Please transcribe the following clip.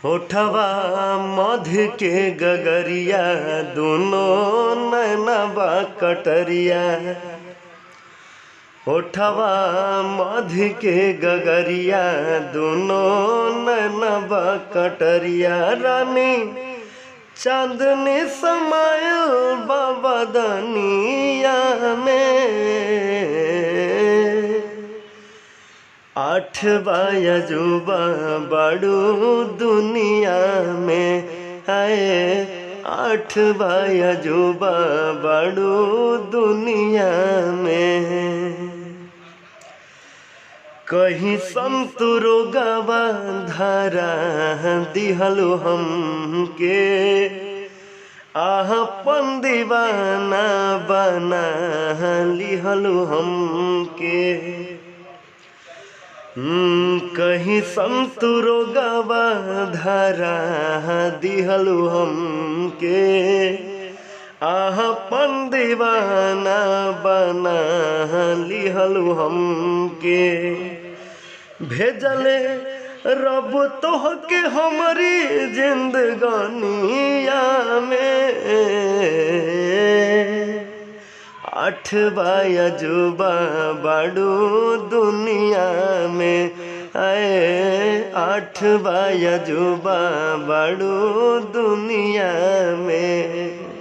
होठवा मध के गगरिया दोनों नैनवा कटरिया। होठवा मध के गगरिया दोनों नैनवा कटरिया। रानी चांदनी समायल बदनिया में। आठवा अजूबा बड़ू दुनिया में। आए आठवा अजूबा बड़ू दुनिया में। कहीं संतुरो गवा धारा दिहलु हमके। आपन दीवाना बना लिहलु हमके। कहीं संतुरो गवा धारा दिहलु हमके। आपन दीवाना बना लिहलु हमके। भेजले रब तोहके हमारी जिंदगानिया में। आठवा अजूबा बड़ू दुनिया में। आए आठवा अजूबा बड़ू दुनिया में।